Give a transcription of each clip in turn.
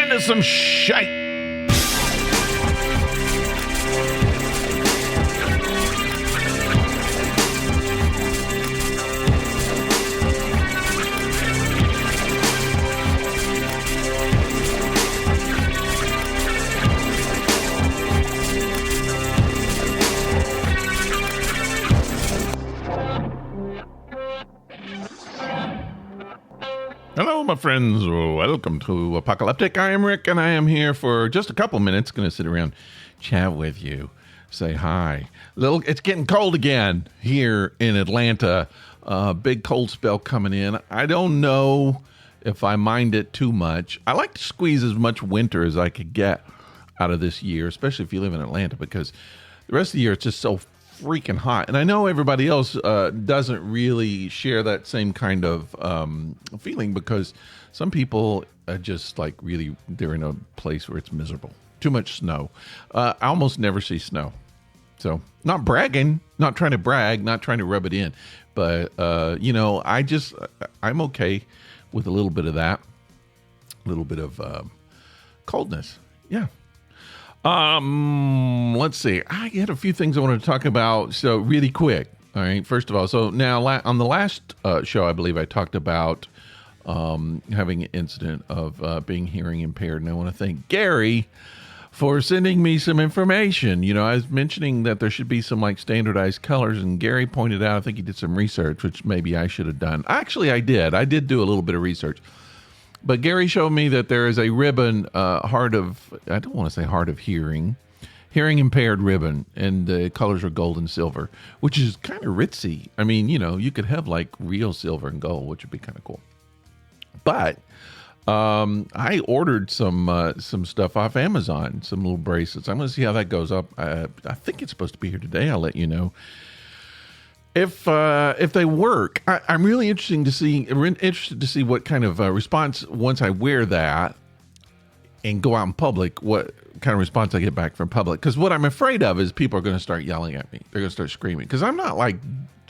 into some shite. Hello, my friends. Welcome to Apocalyptic. I am Rick, and I am here for just a couple minutes. Going to sit around, chat with you, say hi. It's getting cold again here in Atlanta. Big cold spell coming in. I don't know if I mind it too much. I like to squeeze as much winter as I could get out of this year, especially if you live in Atlanta, because the rest of the year it's just so freaking hot. And I know everybody else doesn't really share that same kind of feeling, because some people are just like really, they're in a place where it's miserable. Too much snow. I almost never see snow. So not bragging, not trying to brag, not trying to rub it in. But, I'm okay with a little bit of that, a little bit of coldness. Yeah. Let's see. I had a few things I wanted to talk about. So really quick. All right. First of all, so now on the last show, I believe I talked about having an incident of being hearing impaired. And I want to thank Gary for sending me some information. You know, I was mentioning that there should be some like standardized colors, and Gary pointed out, I think he did some research, which maybe I should have done. Actually, I did. I did do a little bit of research. But Gary showed me that there is a ribbon, I don't want to say hard of hearing impaired ribbon, and the colors are gold and silver, which is kind of ritzy. I mean, you know, you could have like real silver and gold, which would be kind of cool. But I ordered some stuff off Amazon, some little bracelets. I'm going to see how that goes up. I think it's supposed to be here today. I'll let you know if they work. I'm really interested to see what kind of response once I wear that and go out in public, what kind of response I get back from public. Because what I'm afraid of is people are going to start yelling at me. They're going to start screaming. Because I'm not like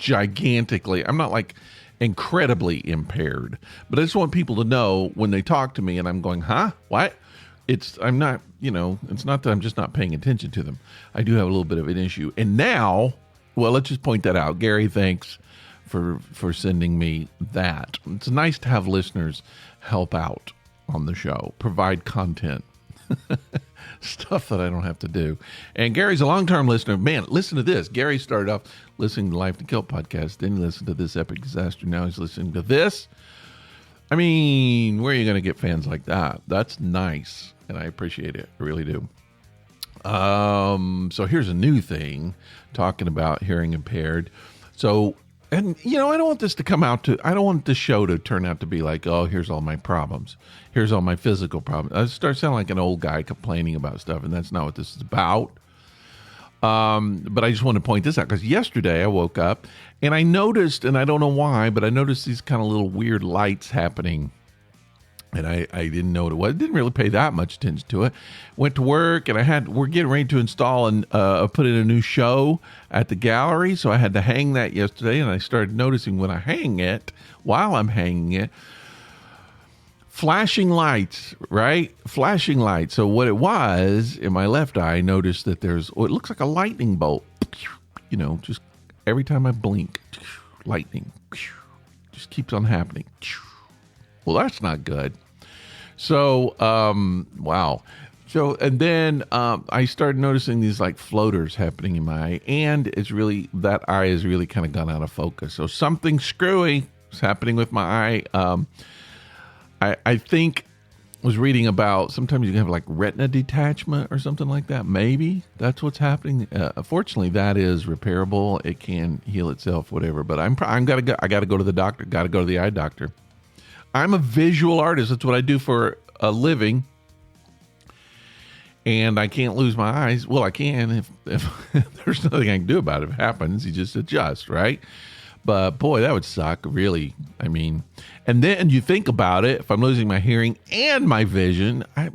I'm not like incredibly impaired. But I just want people to know when they talk to me and I'm going, huh? What? I'm not, it's not that I'm just not paying attention to them. I do have a little bit of an issue. And now, well, let's just point that out. Gary, thanks for sending me that. It's nice to have listeners help out on the show, provide content, stuff that I don't have to do. And Gary's a long-term listener. Man, listen to this. Gary started off listening to Life to Kill podcast. Then he listened to This Epic Disaster. Now he's listening to this. I mean, where are you going to get fans like that? That's nice, and I appreciate it. I really do. So here's a new thing talking about hearing impaired. So, and I don't want this to I don't want this show to turn out to be like, oh, here's all my problems. Here's all my physical problems. I start sounding like an old guy complaining about stuff, and that's not what this is about. But I just want to point this out because yesterday I woke up and I noticed, and I don't know why, but I noticed these kind of little weird lights happening. And I didn't know what it was. I didn't really pay that much attention to it. Went to work, and we're getting ready to install and put in a new show at the gallery. So I had to hang that yesterday, and I started noticing while I'm hanging it, flashing lights, right? Flashing lights. So what it was, in my left eye, I noticed that there's what looks like a lightning bolt. Just every time I blink, lightning just keeps on happening. Well, that's not good. So, wow. So, and then I started noticing these like floaters happening in my eye, and that eye is really kind of gone out of focus. So something screwy is happening with my eye. I think I was reading about sometimes you can have like retina detachment or something like that. Maybe that's what's happening. Fortunately, that is repairable. It can heal itself, whatever. But I got to go to the doctor. Got to go to the eye doctor. I'm a visual artist. That's what I do for a living. And I can't lose my eyes. Well, I can if there's nothing I can do about it. If it happens, you just adjust, right? But boy, that would suck, really. I mean, and then you think about it. If I'm losing my hearing and my vision, I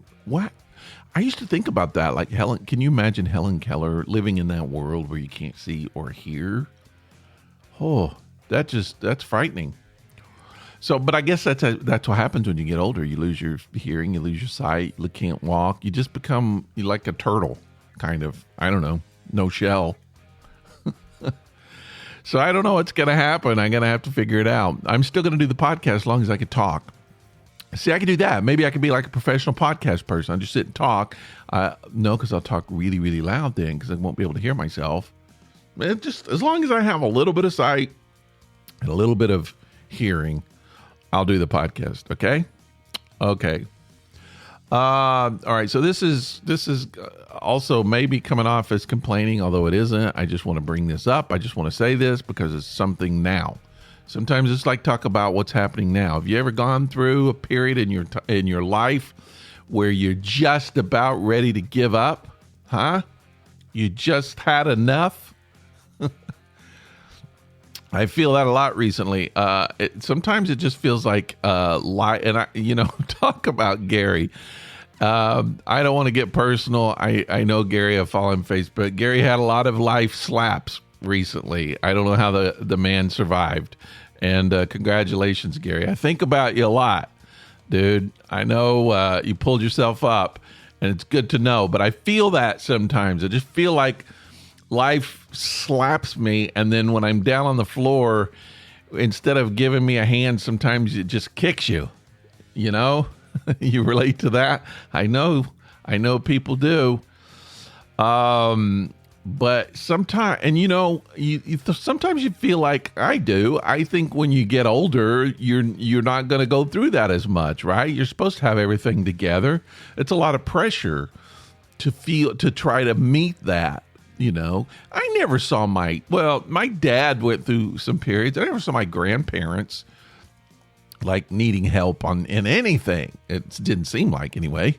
used to think about that. Like can you imagine Helen Keller living in that world where you can't see or hear? Oh, that's frightening. So, but I guess that's what happens when you get older. You lose your hearing, you lose your sight, you can't walk. You just become like a turtle, kind of. I don't know, no shell. So I don't know what's going to happen. I'm going to have to figure it out. I'm still going to do the podcast as long as I can talk. See, I can do that. Maybe I could be like a professional podcast person. I'll just sit and talk. No, because I'll talk really, really loud then because I won't be able to hear myself. Just as long as I have a little bit of sight and a little bit of hearing, I'll do the podcast. Okay. All right. So this is also maybe coming off as complaining, although it isn't. I just want to bring this up. I just want to say this because it's something now. Sometimes it's like talk about what's happening now. Have you ever gone through a period in your life where you're just about ready to give up? Huh? You just had enough? I feel that a lot recently. Sometimes it just feels like and talk about Gary. I don't want to get personal. I know Gary. I follow him on Facebook. Gary had a lot of life slaps recently. I don't know how the man survived. And congratulations, Gary. I think about you a lot, dude. I know you pulled yourself up, and it's good to know. But I feel that sometimes. I just feel like life slaps me, and then when I'm down on the floor, instead of giving me a hand, sometimes it just kicks you. You know? You relate to that? I know people do. But sometimes, and sometimes you feel like I do. I think when you get older, you're not going to go through that as much, right? You're supposed to have everything together. It's a lot of pressure to try to meet that. I never saw my dad went through some periods. I never saw my grandparents like needing help in anything. It didn't seem like anyway.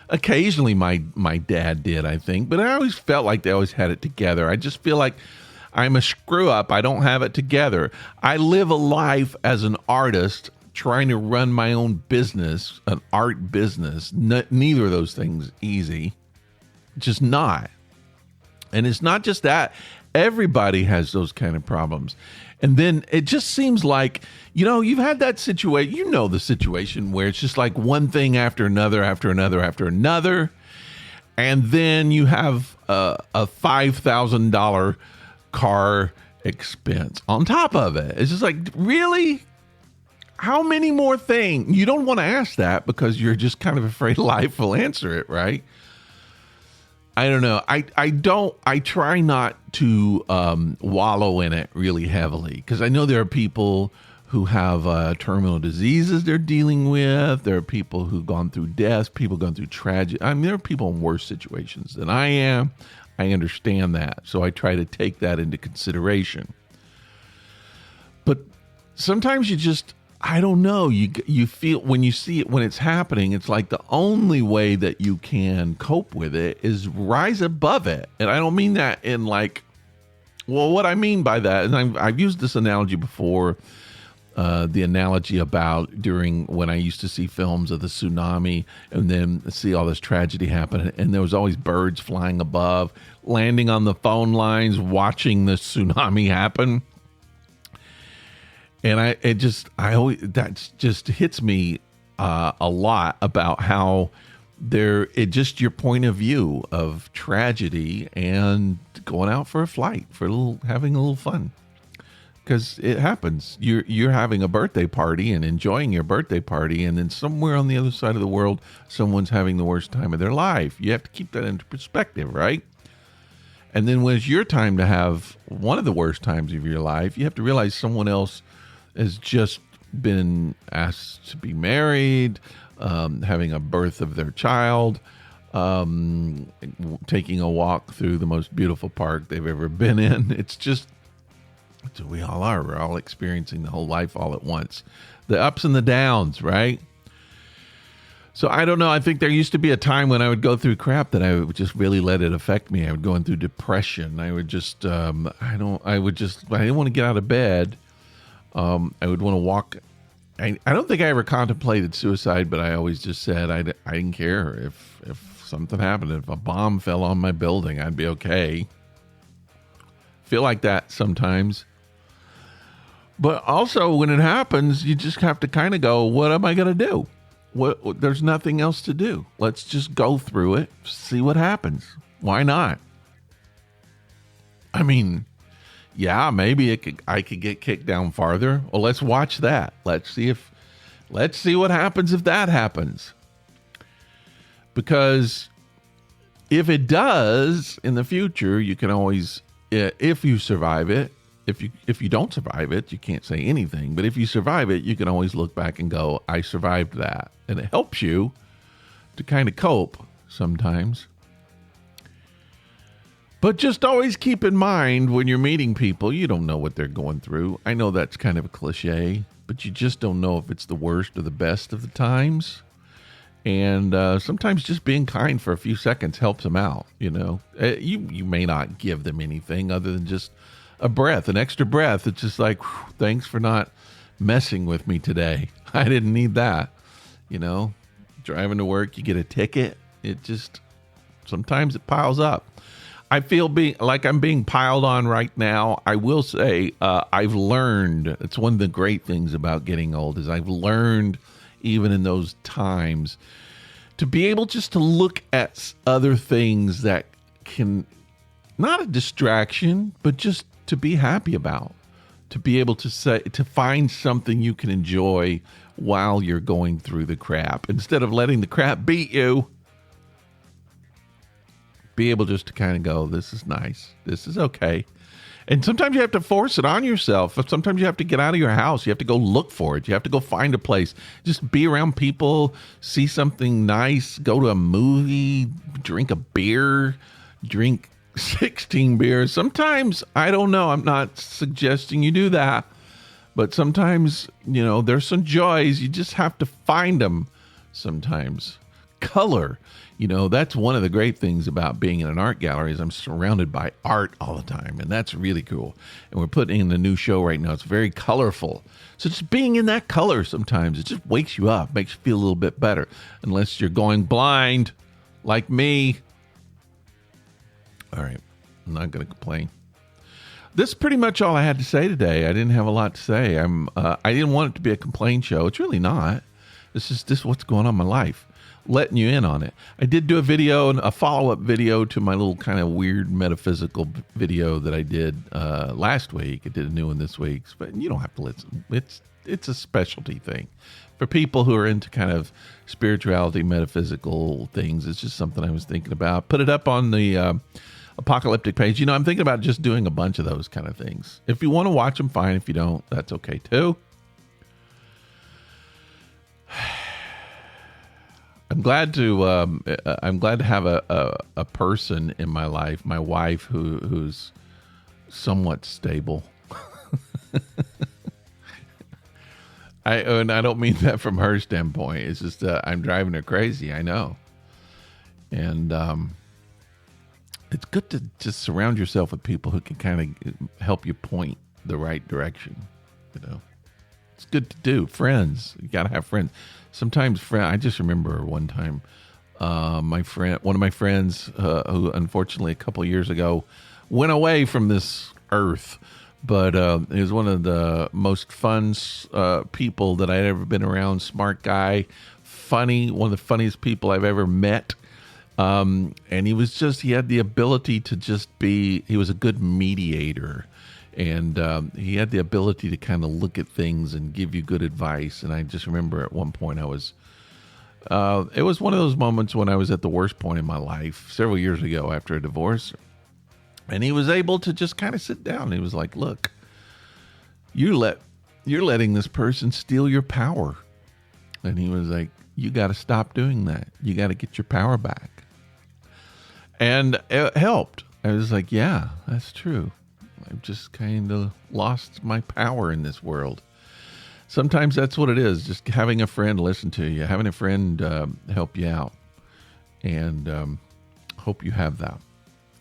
Occasionally my dad did, I think, but I always felt like they always had it together. I just feel like I'm a screw up. I don't have it together. I live a life as an artist trying to run my own business, an art business. Neither of those things easy. Just not. And it's not just that. Everybody has those kind of problems. And then it just seems like, you've had that situation, the situation where it's just like one thing after another, after another, after another. And then you have a $5,000 car expense on top of it. It's just like, really? How many more things? You don't want to ask that because you're just kind of afraid life will answer it, right? I don't know. I try not to wallow in it really heavily because I know there are people who have terminal diseases they're dealing with. There are people who've gone through death, people gone through tragedy. I mean, there are people in worse situations than I am. I understand that. So I try to take that into consideration. But sometimes you just, I don't know. You feel when you see it, when it's happening, it's like the only way that you can cope with it is rise above it. And I don't mean that in like, well, what I mean by that, and I've used this analogy before, the analogy about when I used to see films of the tsunami and then see all this tragedy happen. And there was always birds flying above, landing on the phone lines, watching the tsunami happen. And that just hits me a lot about how just your point of view of tragedy and going out for a flight having a little fun, because it happens. You're having a birthday party and enjoying your birthday party, and then somewhere on the other side of the world, someone's having the worst time of their life. You have to keep that into perspective, right? And then when it's your time to have one of the worst times of your life, you have to realize someone else has just been asked to be married, having a birth of their child, taking a walk through the most beautiful park they've ever been in. It's just, we all are. We're all experiencing the whole life all at once. The ups and the downs, right? So I don't know. I think there used to be a time when I would go through crap that I would just really let it affect me. I would go through depression. I would just, I didn't want to get out of bed. I would want to walk. I don't think I ever contemplated suicide, but I always just said I didn't care if something happened. If a bomb fell on my building, I'd be okay. Feel like that sometimes. But also, when it happens, you just have to kind of go, what am I going to do? There's nothing else to do. Let's just go through it, see what happens. Why not? I mean, yeah, maybe I could get kicked down farther. Well, let's watch that. Let's see what happens if that happens. Because if it does in the future, you can always, if you survive it, if you don't survive it, you can't say anything. But if you survive it, you can always look back and go, I survived that. And it helps you to kind of cope sometimes. But just always keep in mind when you're meeting people, you don't know what they're going through. I know that's kind of a cliche, but you just don't know if it's the worst or the best of the times. And sometimes just being kind for a few seconds helps them out, you know. You may not give them anything other than just a breath, an extra breath. It's just like, thanks for not messing with me today. I didn't need that. You know, driving to work, you get a ticket. It just, sometimes it piles up. I feel like I'm being piled on right now. I will say I've learned, it's one of the great things about getting old is I've learned even in those times to be able just to look at other things that can, not a distraction, but just to be happy about, to be able to find something you can enjoy while you're going through the crap instead of letting the crap beat you. Be able just to kind of go, this is nice, this is okay. And sometimes you have to force it on yourself. Sometimes you have to get out of your house. You have to go look for it. You have to go find a place. Just be around people, see something nice, go to a movie, drink a beer, drink 16 beers. Sometimes, I don't know, I'm not suggesting you do that. But sometimes, you know, there's some joys. You just have to find them sometimes. Color. You know, that's one of the great things about being in an art gallery is I'm surrounded by art all the time. And that's really cool. And we're putting in a new show right now. It's very colorful. So just being in that color sometimes, it just wakes you up, makes you feel a little bit better. Unless you're going blind like me. All right. I'm not going to complain. This is pretty much all I had to say today. I didn't have a lot to say. I didn't want it to be a complaint show. It's really not. This is what's going on in my life. Letting you in on it. I did do a video, a follow-up video to my little kind of weird metaphysical video that I did last week. I did a new one this week, but you don't have to listen. It's a specialty thing for people who are into kind of spirituality, metaphysical things. It's just something I was thinking about. Put it up on the Apocalyptic page. You know, I'm thinking about just doing a bunch of those kind of things. If you want to watch them, fine. If you don't, that's okay too. I'm glad to have a person in my life, my wife, who's somewhat stable. And I don't mean that from her standpoint. It's just I'm driving her crazy. I know, and it's good to just surround yourself with people who can kind of help you point the right direction. You know, it's good to do. Friends, you got to have friends. Sometimes, I just remember one time, one of my friends, who unfortunately a couple of years ago went away from this earth, but he was one of the most fun people that I'd ever been around. Smart guy, funny, one of the funniest people I've ever met. And he had the ability to just he was a good mediator. And he had the ability to kind of look at things and give you good advice. And I just remember at one point it was one of those moments when I was at the worst point in my life several years ago after a divorce. And he was able to just kind of sit down. He was like, look, you're letting this person steal your power. And he was like, you got to stop doing that. You got to get your power back. And it helped. I was like, yeah, that's true. I've just kind of lost my power in this world. Sometimes that's what it is. Just having a friend listen to you, having a friend help you out. And hope you have that.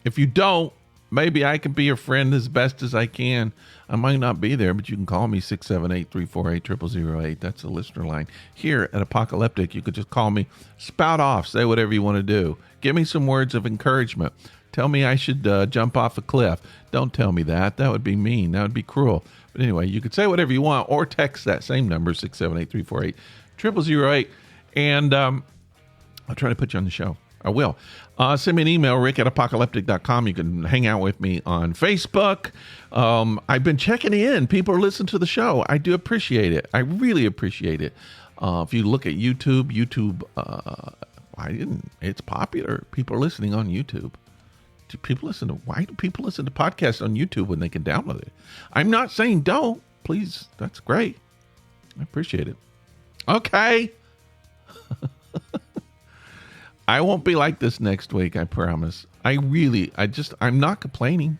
If you don't, maybe I can be your friend as best as I can. I might not be there, but you can call me 678-348-0008. That's the listener line. Here at Apocalyptic, you could just call me, spout off, say whatever you want to do. Give me some words of encouragement. Tell me I should jump off a cliff. Don't tell me that. That would be mean. That would be cruel. But anyway, you could say whatever you want or text that same number, 678-348-0008. And I'll try to put you on the show. I will. Send me an email, rick@apocalyptic.com. You can hang out with me on Facebook. I've been checking in. People are listening to the show. I do appreciate it. I really appreciate it. If you look at YouTube, it's popular. People are listening on YouTube. Why do people listen to podcasts on YouTube when they can download it? I'm not saying don't. Please, that's great. I appreciate it. Okay. I won't be like this next week, I promise. I'm not complaining.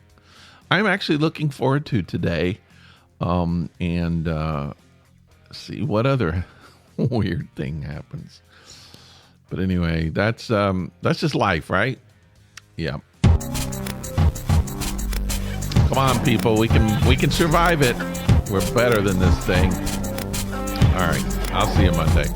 I'm actually looking forward to today. And see what other weird thing happens. But anyway, that's just life, right? Yeah. Come on, people. We can survive it. We're better than this thing. All right. I'll see you Monday.